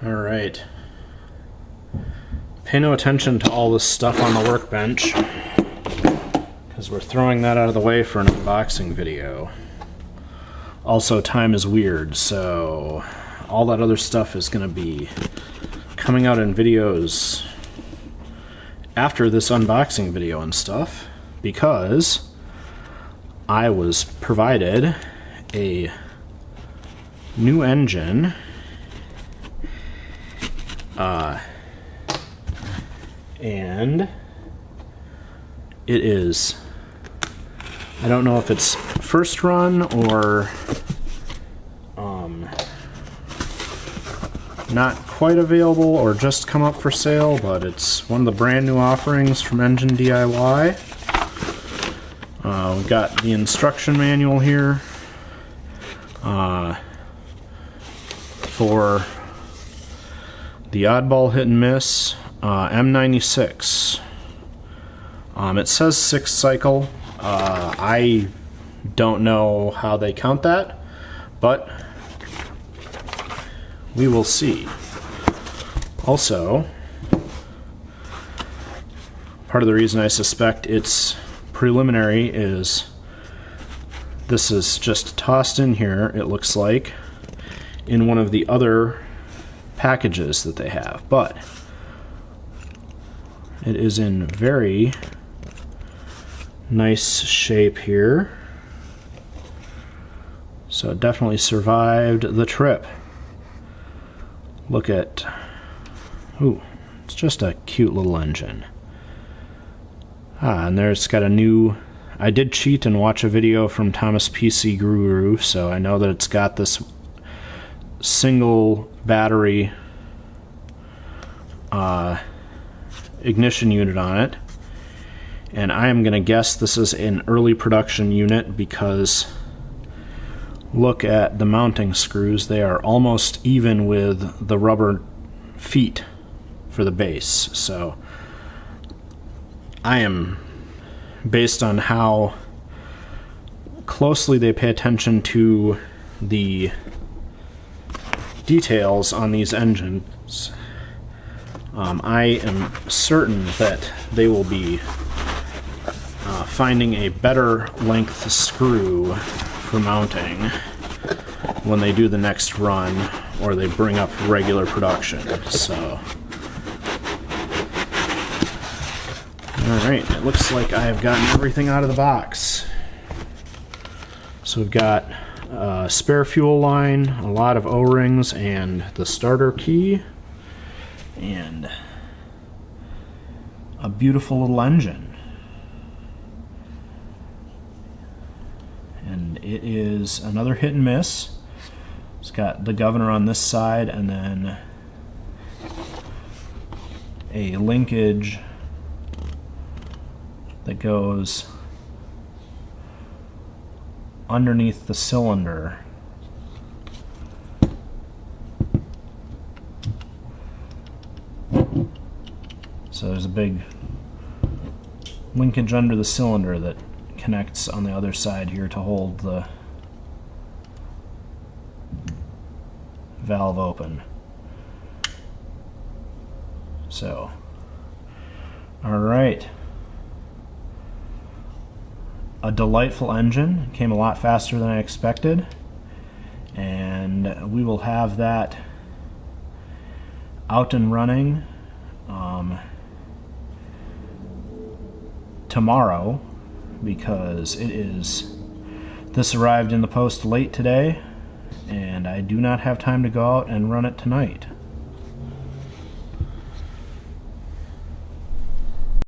Alright. Pay no attention to all this stuff on the workbench, because we're throwing that out of the way for an unboxing video. Also, time is weird, so all that other stuff is going to be coming out in videos after this unboxing video and stuff, because I was provided a new engine and it is, I don't know if it's first run or not quite available or just come up for sale, but it's one of the brand new offerings from EngineDIY. We've got the instruction manual here for the oddball hit and miss M96. It says 6 cycle. I don't know how they count that, but we will see. Also, part of the reason I suspect it's preliminary is this is just tossed in here, it looks like, in one of the other packages that they have, but it is in very nice shape here, so it definitely survived the trip. Look at, ooh, it's just a cute little engine. And there's got a new, I did cheat and watch a video from Thomas PC Guru, so I know that it's got this single battery ignition unit on it, and I am going to guess this is an early production unit because look at the mounting screws. They are almost even with the rubber feet for the base. So I am, based on how closely they pay attention to the details on these engines, I am certain that they will be finding a better length screw for mounting when they do the next run or they bring up regular production. So, alright, it looks like I have gotten everything out of the box. So we've got a spare fuel line, a lot of O-rings, and the starter key, and a beautiful little engine. And it is another hit and miss. It's got the governor on this side and then a linkage that goes underneath the cylinder. So there's a big linkage under the cylinder that connects on the other side here to hold the valve open. So, alright. A delightful engine. It came a lot faster than I expected, and we will have that out and running tomorrow, because this arrived in the post late today and I do not have time to go out and run it tonight.